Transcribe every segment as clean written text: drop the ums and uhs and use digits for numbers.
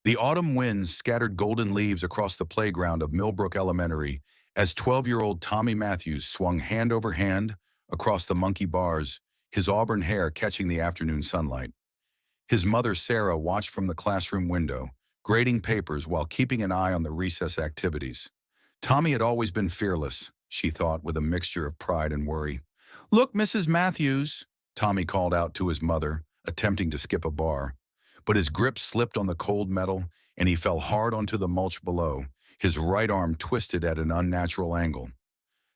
The autumn winds scattered golden leaves across the playground of Millbrook Elementary as 12-year-old Tommy Matthews swung hand over hand across the monkey bars, his auburn hair catching the afternoon sunlight. His mother, Sarah, watched from the classroom window, grading papers while keeping an eye on the recess activities. Tommy had always been fearless, she thought with a mixture of pride and worry. "Look, Mrs. Matthews," Tommy called out to his mother, attempting to skip a bar. But his grip slipped on the cold metal, and he fell hard onto the mulch below, his right arm twisted at an unnatural angle.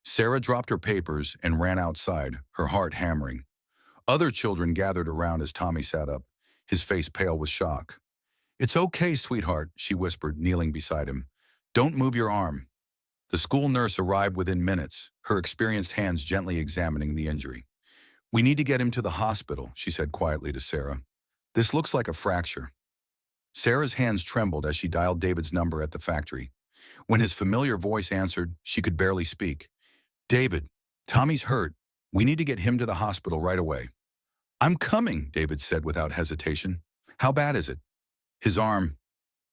Sarah dropped her papers and ran outside, her heart hammering. Other children gathered around as Tommy sat up, his face pale with shock. "It's okay, sweetheart," she whispered, kneeling beside him. "Don't move your arm." The school nurse arrived within minutes, her experienced hands gently examining the injury. "We need to get him to the hospital," she said quietly to Sarah. "This looks like a fracture." Sarah's hands trembled as she dialed David's number at the factory. When his familiar voice answered, she could barely speak. "David, Tommy's hurt. We need to get him to the hospital right away." "I'm coming," David said without hesitation. "How bad is it?" "His arm.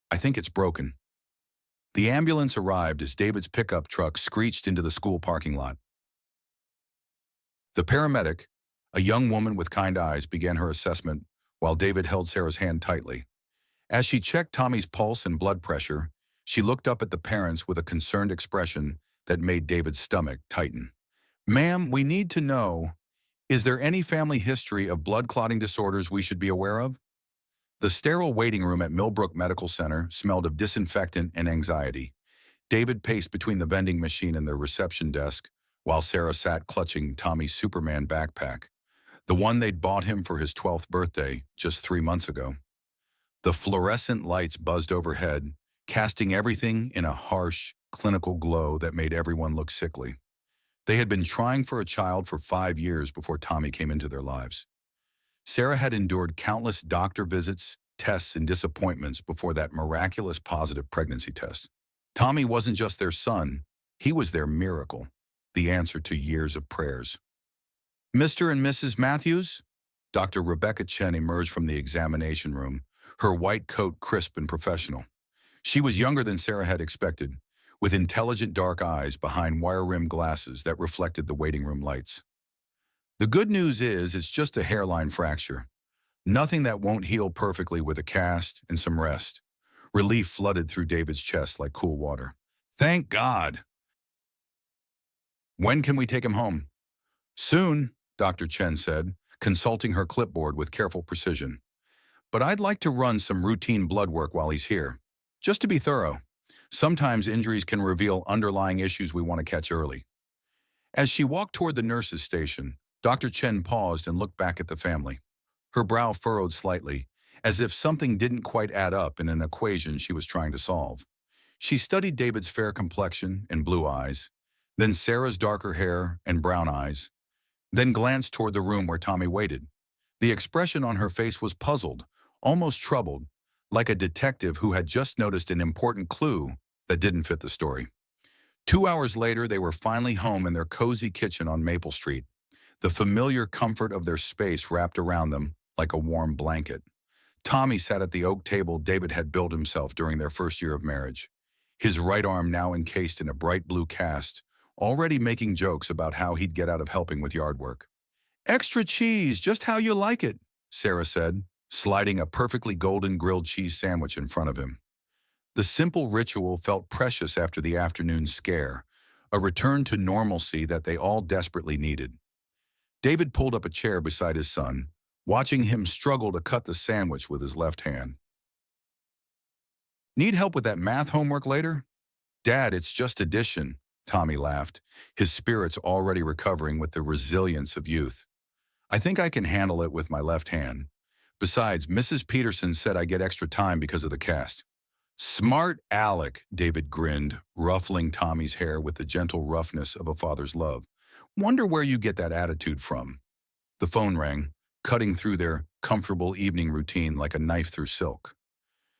I think it's broken." The ambulance arrived as David's pickup truck screeched into the school parking lot. The paramedic, a young woman with kind eyes, began her assessment while David held Sarah's hand tightly. As she checked Tommy's pulse and blood pressure, she looked up at the parents with a concerned expression that made David's stomach tighten. "Ma'am, we need to know, is there any family history of blood clotting disorders we should be aware of?" The sterile waiting room at Millbrook Medical Center smelled of disinfectant and anxiety. David paced between the vending machine and the reception desk, while Sarah sat clutching Tommy's Superman backpack, the one they'd bought him for his 12th birthday just 3 months ago. The fluorescent lights buzzed overhead, casting everything in a harsh, clinical glow that made everyone look sickly. They had been trying for a child for 5 years before Tommy came into their lives. Sarah had endured countless doctor visits, tests, and disappointments before that miraculous positive pregnancy test. Tommy wasn't just their son, he was their miracle, the answer to years of prayers. "Mr. and Mrs. Matthews?" Dr. Rebecca Chen emerged from the examination room, her white coat crisp and professional. She was younger than Sarah had expected, with intelligent dark eyes behind wire-rimmed glasses that reflected the waiting room lights. "The good news is it's just a hairline fracture. Nothing that won't heal perfectly with a cast and some rest." Relief flooded through David's chest like cool water. "Thank God." "When can we take him home?" "Soon," Dr. Chen said, consulting her clipboard with careful precision. "But I'd like to run some routine blood work while he's here, just to be thorough. Sometimes injuries can reveal underlying issues we want to catch early." As she walked toward the nurse's station, Dr. Chen paused and looked back at the family. Her brow furrowed slightly, as if something didn't quite add up in an equation she was trying to solve. She studied David's fair complexion and blue eyes, then Sarah's darker hair and brown eyes, then glanced toward the room where Tommy waited. The expression on her face was puzzled, almost troubled, like a detective who had just noticed an important clue that didn't fit the story. 2 hours later, they were finally home in their cozy kitchen on Maple Street, the familiar comfort of their space wrapped around them like a warm blanket. Tommy sat at the oak table David had built himself during their first year of marriage, his right arm now encased in a bright blue cast, already making jokes about how he'd get out of helping with yard work. "Extra cheese, just how you like it," Sarah said, sliding a perfectly golden grilled cheese sandwich in front of him. The simple ritual felt precious after the afternoon scare, a return to normalcy that they all desperately needed. David pulled up a chair beside his son, watching him struggle to cut the sandwich with his left hand. "Need help with that math homework later?" "Dad, it's just addition," Tommy laughed, his spirits already recovering with the resilience of youth. "I think I can handle it with my left hand. Besides, Mrs. Peterson said I get extra time because of the cast." "Smart Alec," David grinned, ruffling Tommy's hair with the gentle roughness of a father's love. "Wonder where you get that attitude from." The phone rang, cutting through their comfortable evening routine like a knife through silk.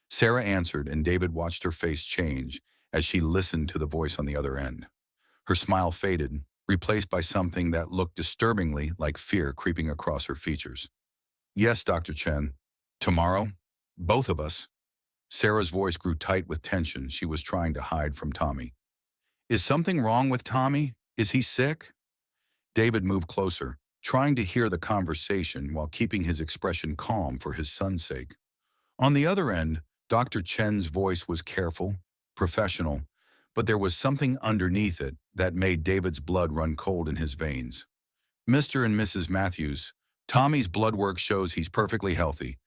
Sarah answered, and David watched her face change as she listened to the voice on the other end. Her smile faded, replaced by something that looked disturbingly like fear creeping across her features. "Yes, Dr. Chen. Tomorrow? Both of us." Sarah's voice grew tight with tension she was trying to hide from Tommy. Is something wrong with Tommy? Is he sick? David moved closer, trying to hear the conversation while keeping his expression calm for his son's sake. On the other end, Dr. Chen's voice was careful, professional, but there was something underneath it that made David's blood run cold in his veins. Mr. and Mrs. Matthews, Tommy's blood work shows he's perfectly healthy,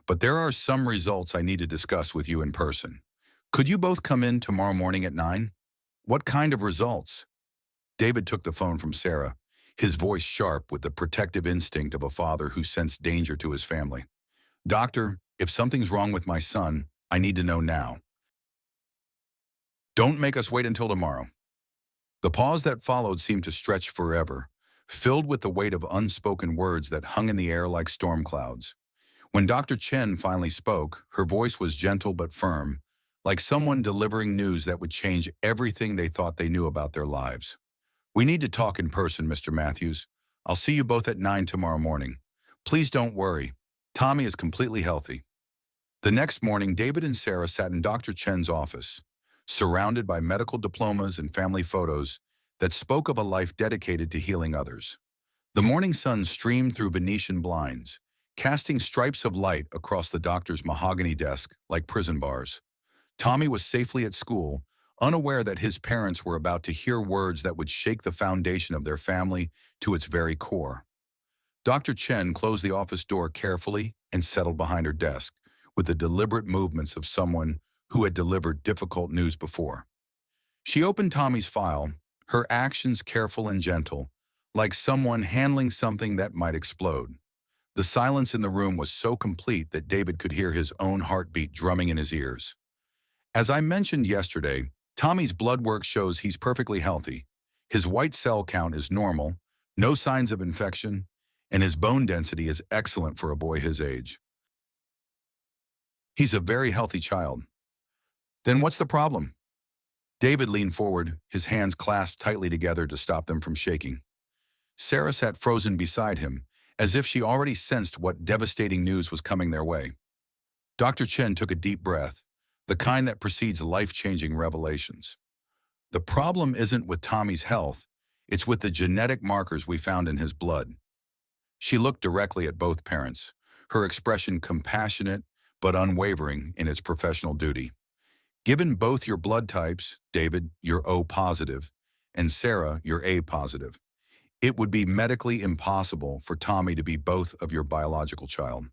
but there are some results I need to discuss with you in person. Could you both come in tomorrow morning at 9? What kind of results? David took the phone from Sarah, his voice sharp with the protective instinct of a father who sensed danger to his family. Doctor, if something's wrong with my son, I need to know now. Don't make us wait until tomorrow. The pause that followed seemed to stretch forever, filled with the weight of unspoken words that hung in the air like storm clouds. When Dr. Chen finally spoke, her voice was gentle but firm, like someone delivering news that would change everything they thought they knew about their lives. We need to talk in person, Mr. Matthews. I'll see you both at 9 tomorrow morning. Please don't worry. Tommy is completely healthy. The next morning, David and Sarah sat in Dr. Chen's office, surrounded by medical diplomas and family photos that spoke of a life dedicated to healing others. The morning sun streamed through Venetian blinds, casting stripes of light across the doctor's mahogany desk like prison bars. Tommy was safely at school, unaware that his parents were about to hear words that would shake the foundation of their family to its very core. Dr. Chen closed the office door carefully and settled behind her desk, with the deliberate movements of someone who had delivered difficult news before. She opened Tommy's file, her actions careful and gentle, like someone handling something that might explode. The silence in the room was so complete that David could hear his own heartbeat drumming in his ears. As I mentioned yesterday, Tommy's blood work shows he's perfectly healthy. His white cell count is normal, no signs of infection, and his bone density is excellent for a boy his age. He's a very healthy child. Then what's the problem? David leaned forward, his hands clasped tightly together to stop them from shaking. Sarah sat frozen beside him, as if she already sensed what devastating news was coming their way. Dr. Chen took a deep breath, the kind that precedes life-changing revelations. The problem isn't with Tommy's health, it's with the genetic markers we found in his blood. She looked directly at both parents, her expression compassionate but unwavering in its professional duty. Given both your blood types, David, you're O positive, and Sarah, you're A positive, it would be medically impossible for Tommy to be both of your biological child.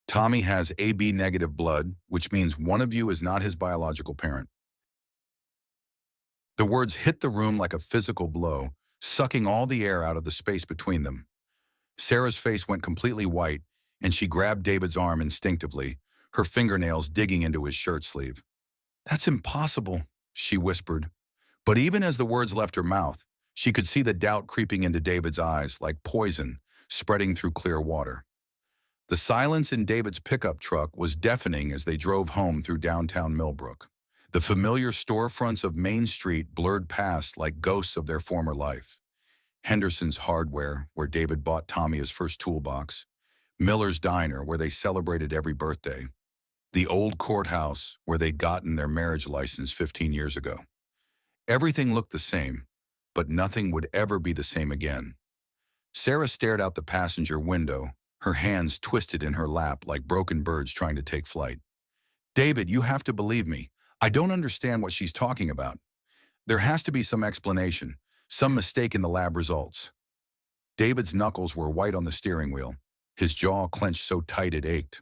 Tommy has AB negative blood, which means one of you is not his biological parent. The words hit the room like a physical blow, sucking all the air out of the space between them. Sarah's face went completely white, and she grabbed David's arm instinctively, her fingernails digging into his shirt sleeve. That's impossible, she whispered. But even as the words left her mouth, she could see the doubt creeping into David's eyes like poison spreading through clear water. The silence in David's pickup truck was deafening as they drove home through downtown Millbrook. The familiar storefronts of Main Street blurred past like ghosts of their former life. Henderson's Hardware, where David bought Tommy his first toolbox. Miller's Diner, where they celebrated every birthday. The old courthouse, where they'd gotten their marriage license 15 years ago. Everything looked the same, but nothing would ever be the same again. Sarah stared out the passenger window, her hands twisted in her lap like broken birds trying to take flight. David, you have to believe me. I don't understand what she's talking about. There has to be some explanation, some mistake in the lab results. David's knuckles were white on the steering wheel, his jaw clenched so tight it ached.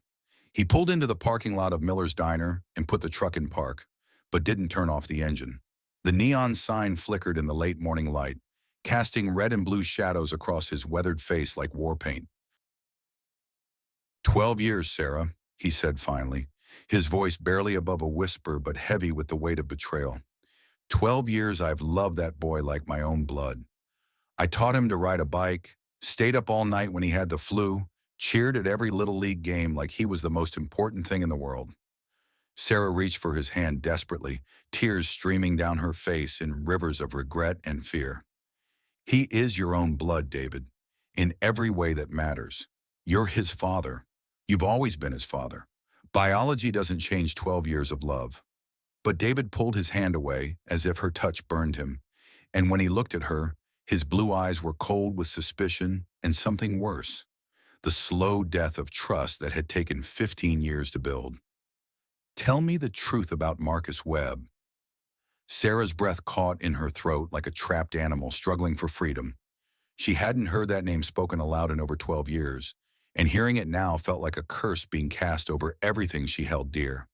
He pulled into the parking lot of Miller's Diner and put the truck in park, but didn't turn off the engine. The neon sign flickered in the late morning light, casting red and blue shadows across his weathered face like war paint. 12 years, Sarah, he said finally, his voice barely above a whisper but heavy with the weight of betrayal. 12 years I've loved that boy like my own blood. I taught him to ride a bike, stayed up all night when he had the flu, cheered at every Little League game like he was the most important thing in the world. Sarah reached for his hand desperately, tears streaming down her face in rivers of regret and fear. He is your own blood, David, in every way that matters. You're his father. You've always been his father. Biology doesn't change 12 years of love. But David pulled his hand away as if her touch burned him, and when he looked at her, his blue eyes were cold with suspicion and something worse, the slow death of trust that had taken 15 years to build. Tell me the truth about Marcus Webb. Sarah's breath caught in her throat like a trapped animal struggling for freedom. She hadn't heard that name spoken aloud in over 12 years, and hearing it now felt like a curse being cast over everything she held dear.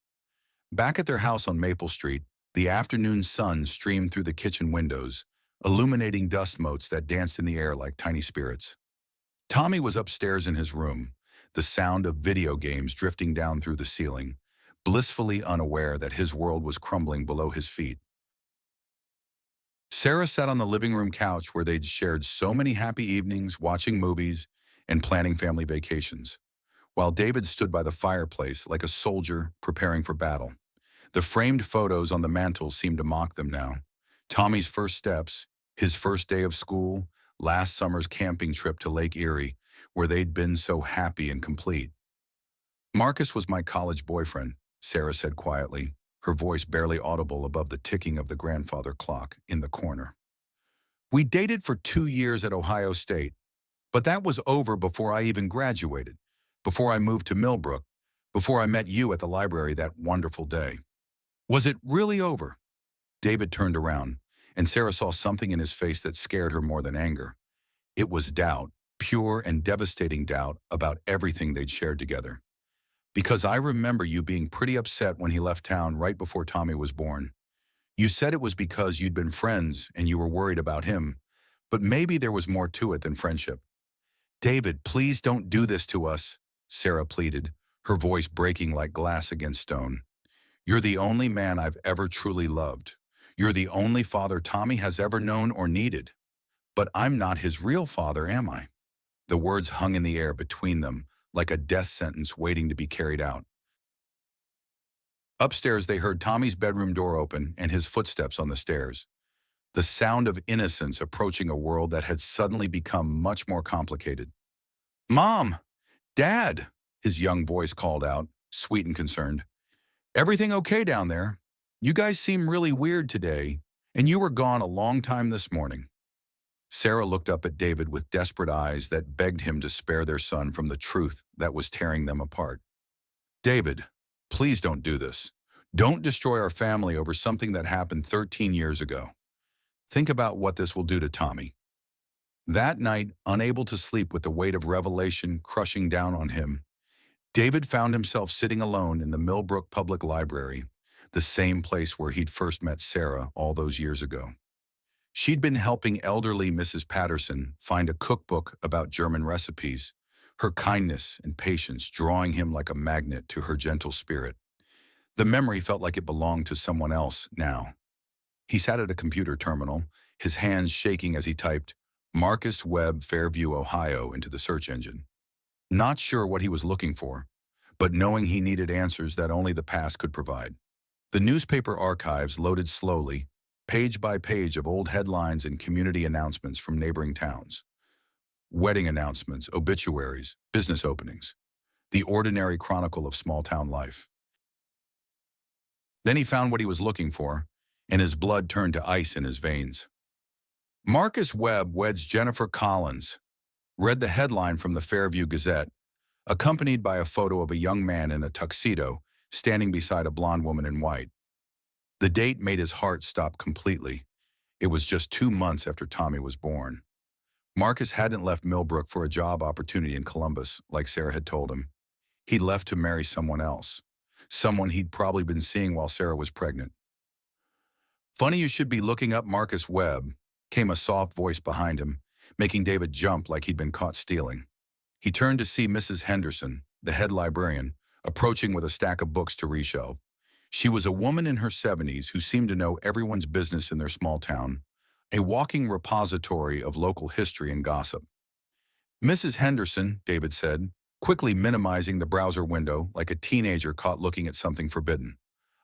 Back at their house on Maple Street, the afternoon sun streamed through the kitchen windows, illuminating dust motes that danced in the air like tiny spirits. Tommy was upstairs in his room, the sound of video games drifting down through the ceiling, blissfully unaware that his world was crumbling below his feet. Sarah sat on the living room couch where they'd shared so many happy evenings watching movies and planning family vacations, while David stood by the fireplace like a soldier preparing for battle. The framed photos on the mantel seemed to mock them now. Tommy's first steps, his first day of school, last summer's camping trip to Lake Erie, where they'd been so happy and complete. Marcus was my college boyfriend, Sarah said quietly, her voice barely audible above the ticking of the grandfather clock in the corner. We dated for 2 years at Ohio State, but that was over before I even graduated, before I moved to Millbrook, before I met you at the library that wonderful day. Was it really over? David turned around, and Sarah saw something in his face that scared her more than anger. It was doubt, pure and devastating doubt about everything they'd shared together. Because I remember you being pretty upset when he left town right before Tommy was born. You said it was because you'd been friends and you were worried about him, but maybe there was more to it than friendship. David, please don't do this to us, Sarah pleaded, her voice breaking like glass against stone. You're the only man I've ever truly loved. You're the only father Tommy has ever known or needed. But I'm not his real father, am I? The words hung in the air between them, like a death sentence waiting to be carried out. Upstairs, they heard Tommy's bedroom door open and his footsteps on the stairs. The sound of innocence approaching a world that had suddenly become much more complicated. Mom! Dad! His young voice called out, sweet and concerned. Everything okay down there? You guys seem really weird today, and you were gone a long time this morning. Sarah looked up at David with desperate eyes that begged him to spare their son from the truth that was tearing them apart. David, please don't do this. Don't destroy our family over something that happened 13 years ago. Think about what this will do to Tommy. That night, unable to sleep with the weight of revelation crushing down on him, David found himself sitting alone in the Millbrook Public Library, the same place where he'd first met Sarah all those years ago. She'd been helping elderly Mrs. Patterson find a cookbook about German recipes, her kindness and patience drawing him like a magnet to her gentle spirit. The memory felt like it belonged to someone else now. He sat at a computer terminal, his hands shaking as he typed Marcus Webb, Fairview, Ohio into the search engine. Not sure what he was looking for, but knowing he needed answers that only the past could provide. The newspaper archives loaded slowly, page by page of old headlines and community announcements from neighboring towns. Wedding announcements, obituaries, business openings. The ordinary chronicle of small-town life. Then he found what he was looking for, and his blood turned to ice in his veins. Marcus Webb weds Jennifer Collins, read the headline from the Fairview Gazette, accompanied by a photo of a young man in a tuxedo standing beside a blonde woman in white. The date made his heart stop completely. It was just 2 months after Tommy was born. Marcus hadn't left Millbrook for a job opportunity in Columbus, like Sarah had told him. He'd left to marry someone else, someone he'd probably been seeing while Sarah was pregnant. Funny you should be looking up Marcus Webb, came a soft voice behind him, making David jump like he'd been caught stealing. He turned to see Mrs. Henderson, the head librarian, approaching with a stack of books to reshelve. She was a woman in her 70s who seemed to know everyone's business in their small town, a walking repository of local history and gossip. Mrs. Henderson, David said, quickly minimizing the browser window like a teenager caught looking at something forbidden.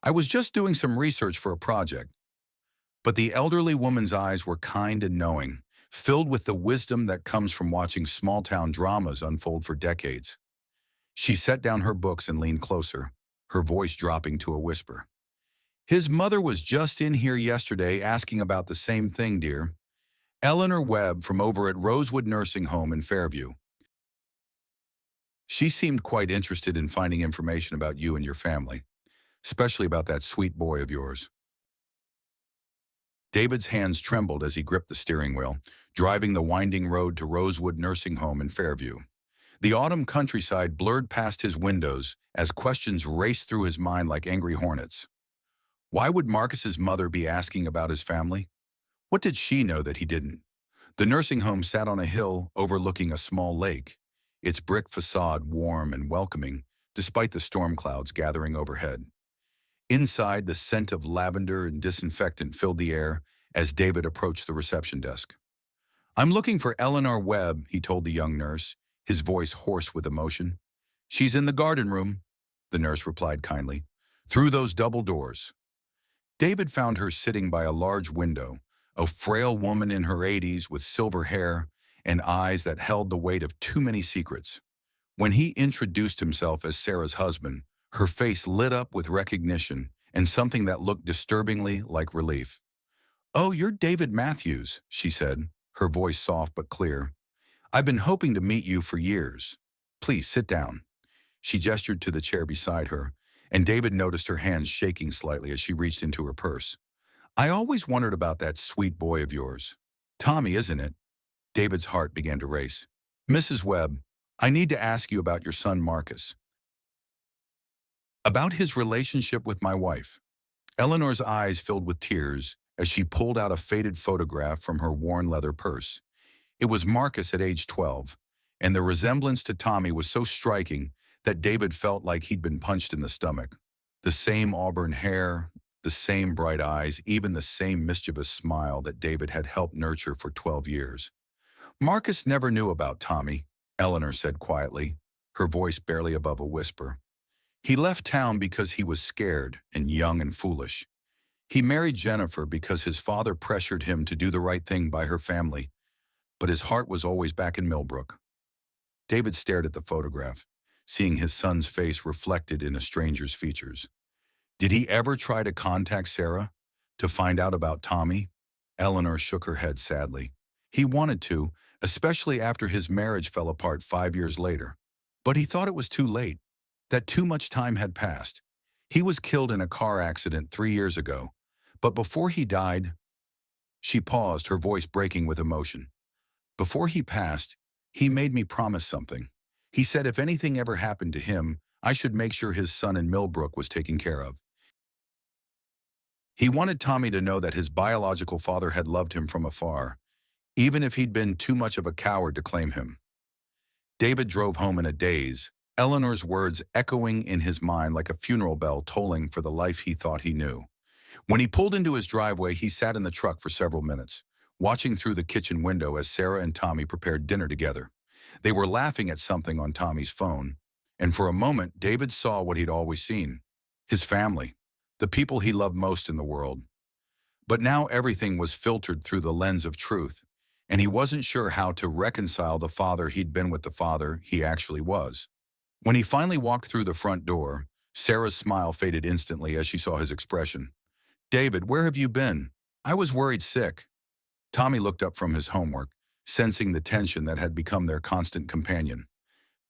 I was just doing some research for a project. But the elderly woman's eyes were kind and knowing, filled with the wisdom that comes from watching small-town dramas unfold for decades. She set down her books and leaned closer, her voice dropping to a whisper. His mother was just in here yesterday asking about the same thing, dear. Eleanor Webb from over at Rosewood Nursing Home in Fairview. She seemed quite interested in finding information about you and your family, especially about that sweet boy of yours. David's hands trembled as he gripped the steering wheel, driving the winding road to Rosewood Nursing Home in Fairview. The autumn countryside blurred past his windows as questions raced through his mind like angry hornets. Why would Marcus's mother be asking about his family? What did she know that he didn't? The nursing home sat on a hill overlooking a small lake, its brick facade warm and welcoming, despite the storm clouds gathering overhead. Inside, the scent of lavender and disinfectant filled the air as David approached the reception desk. I'm looking for Eleanor Webb, he told the young nurse, his voice hoarse with emotion. She's in the garden room, the nurse replied kindly. Through those double doors. David found her sitting by a large window, a frail woman in her 80s with silver hair and eyes that held the weight of too many secrets. When he introduced himself as Sarah's husband, her face lit up with recognition and something that looked disturbingly like relief. Oh, you're David Matthews, she said, her voice soft but clear. I've been hoping to meet you for years. Please sit down. She gestured to the chair beside her, and David noticed her hands shaking slightly as she reached into her purse. I always wondered about that sweet boy of yours. Tommy, isn't it? David's heart began to race. Mrs. Webb, I need to ask you about your son Marcus. About his relationship with my wife. Eleanor's eyes filled with tears as she pulled out a faded photograph from her worn leather purse. It was Marcus at age 12, and the resemblance to Tommy was so striking that David felt like he'd been punched in the stomach. The same auburn hair, the same bright eyes, even the same mischievous smile that David had helped nurture for 12 years. Marcus never knew about Tommy, Eleanor said quietly, her voice barely above a whisper. He left town because he was scared and young and foolish. He married Jennifer because his father pressured him to do the right thing by her family, but his heart was always back in Millbrook. David stared at the photograph, seeing his son's face reflected in a stranger's features. Did he ever try to contact Sarah to find out about Tommy? Eleanor shook her head sadly. He wanted to, especially after his marriage fell apart 5 years later. But he thought it was too late, that too much time had passed. He was killed in a car accident 3 years ago, but before he died, she paused, her voice breaking with emotion. Before he passed, he made me promise something. He said if anything ever happened to him, I should make sure his son in Millbrook was taken care of. He wanted Tommy to know that his biological father had loved him from afar, even if he'd been too much of a coward to claim him. David drove home in a daze, Eleanor's words echoing in his mind like a funeral bell tolling for the life he thought he knew. When he pulled into his driveway, he sat in the truck for several minutes, watching through the kitchen window as Sarah and Tommy prepared dinner together. They were laughing at something on Tommy's phone, and for a moment, David saw what he'd always seen: his family, the people he loved most in the world. But now everything was filtered through the lens of truth, and he wasn't sure how to reconcile the father he'd been with the father he actually was. When he finally walked through the front door, Sarah's smile faded instantly as she saw his expression. David, where have you been? I was worried sick. Tommy looked up from his homework, sensing the tension that had become their constant companion.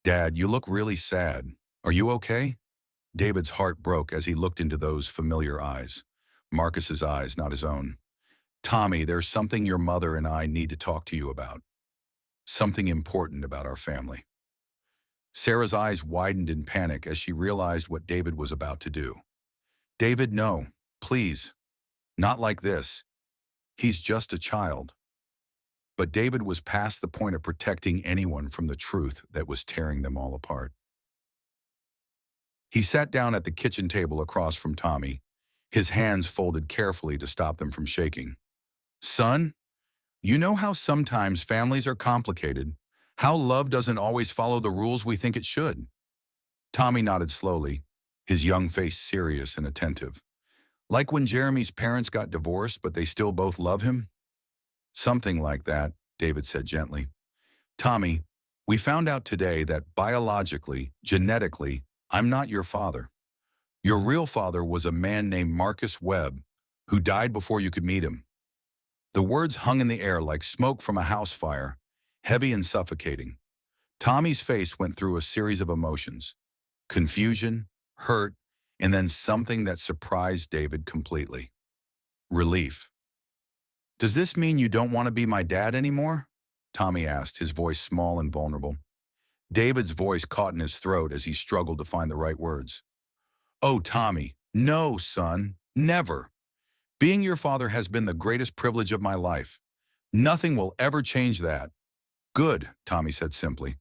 Dad, you look really sad. Are you okay? David's heart broke as he looked into those familiar eyes. Marcus's eyes, not his own. Tommy, there's something your mother and I need to talk to you about. Something important about our family. Sarah's eyes widened in panic as she realized what David was about to do. David, no, please. Not like this. He's just a child. But David was past the point of protecting anyone from the truth that was tearing them all apart. He sat down at the kitchen table across from Tommy, his hands folded carefully to stop them from shaking. Son, you know how sometimes families are complicated, how love doesn't always follow the rules we think it should. Tommy nodded slowly, his young face serious and attentive. Like when Jeremy's parents got divorced, but they still both love him? Something like that, David said gently. Tommy, we found out today that biologically, genetically, I'm not your father. Your real father was a man named Marcus Webb, who died before you could meet him. The words hung in the air like smoke from a house fire, heavy and suffocating. Tommy's face went through a series of emotions: confusion, hurt, and then something that surprised David completely: relief. "Does this mean you don't want to be my dad anymore?" Tommy asked, his voice small and vulnerable. David's voice caught in his throat as he struggled to find the right words. "Oh, Tommy, no, son, never. Being your father has been the greatest privilege of my life. Nothing will ever change that." "Good," Tommy said simply,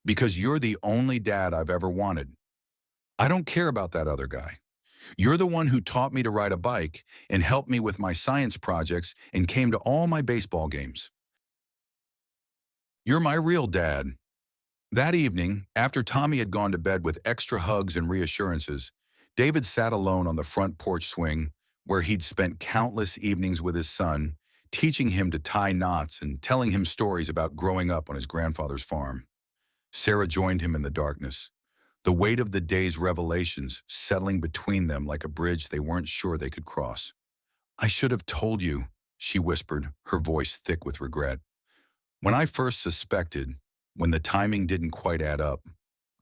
"because you're the only dad I've ever wanted. I don't care about that other guy. You're the one who taught me to ride a bike and helped me with my science projects and came to all my baseball games. You're my real dad." That evening, after Tommy had gone to bed with extra hugs and reassurances, David sat alone on the front porch swing, where he'd spent countless evenings with his son, teaching him to tie knots and telling him stories about growing up on his grandfather's farm. Sarah joined him in the darkness, the weight of the day's revelations settling between them like a bridge they weren't sure they could cross. "I should have told you," she whispered, her voice thick with regret. "When I first suspected, when the timing didn't quite add up,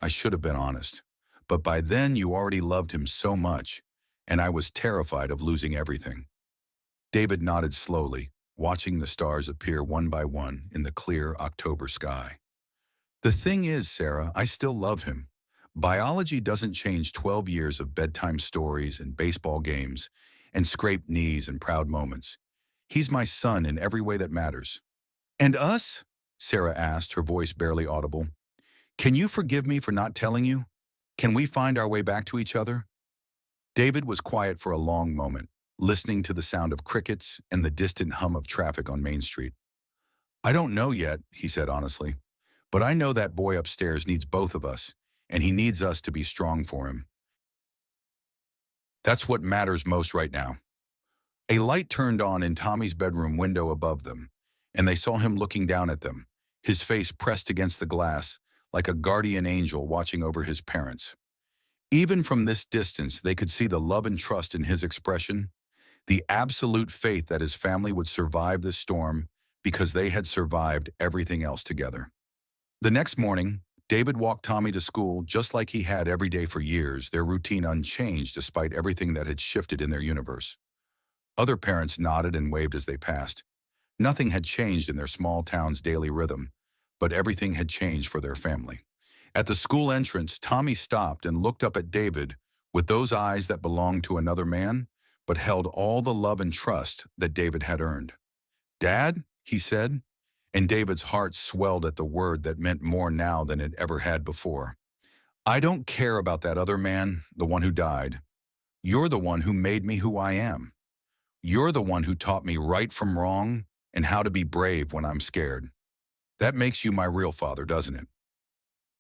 I should have been honest. But by then you already loved him so much, and I was terrified of losing everything." David nodded slowly, watching the stars appear one by one in the clear October sky. "The thing is, Sarah, I still love him. Biology doesn't change 12 years of bedtime stories and baseball games and scraped knees and proud moments. He's my son in every way that matters." "And us?" Sarah asked, her voice barely audible. "Can you forgive me for not telling you? Can we find our way back to each other?" David was quiet for a long moment, listening to the sound of crickets and the distant hum of traffic on Main Street. "I don't know yet," he said honestly, "but I know that boy upstairs needs both of us, and he needs us to be strong for him. That's what matters most right now." A light turned on in Tommy's bedroom window above them, and they saw him looking down at them, his face pressed against the glass, like a guardian angel watching over his parents. Even from this distance, they could see the love and trust in his expression, the absolute faith that his family would survive this storm because they had survived everything else together. The next morning, David walked Tommy to school just like he had every day for years, their routine unchanged despite everything that had shifted in their universe. Other parents nodded and waved as they passed. Nothing had changed in their small town's daily rhythm, but everything had changed for their family. At the school entrance, Tommy stopped and looked up at David with those eyes that belonged to another man, but held all the love and trust that David had earned. "Dad?" he said, and David's heart swelled at the word that meant more now than it ever had before. "I don't care about that other man, the one who died. You're the one who made me who I am. You're the one who taught me right from wrong and how to be brave when I'm scared. That makes you my real father, doesn't it?"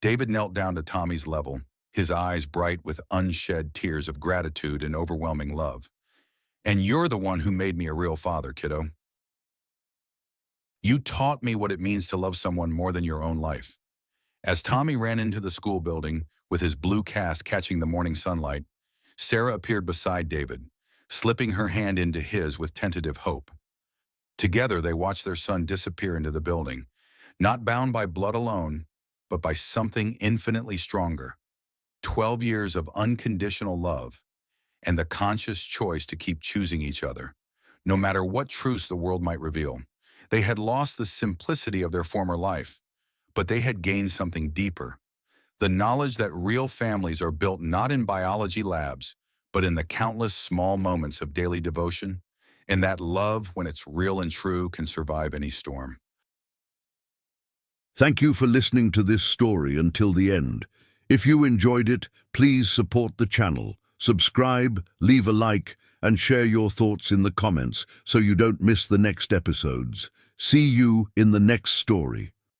David knelt down to Tommy's level, his eyes bright with unshed tears of gratitude and overwhelming love. "And you're the one who made me a real father, kiddo. You taught me what it means to love someone more than your own life." As Tommy ran into the school building, with his blue cast catching the morning sunlight, Sarah appeared beside David, slipping her hand into his with tentative hope. Together, they watched their son disappear into the building, not bound by blood alone, but by something infinitely stronger: 12 years of unconditional love and the conscious choice to keep choosing each other, no matter what truths the world might reveal. They had lost the simplicity of their former life, but they had gained something deeper: the knowledge that real families are built not in biology labs, but in the countless small moments of daily devotion, and that love, when it's real and true, can survive any storm. Thank you for listening to this story until the end. If you enjoyed it, please support the channel, subscribe, leave a like, and share your thoughts in the comments so you don't miss the next episodes. See you in the next story.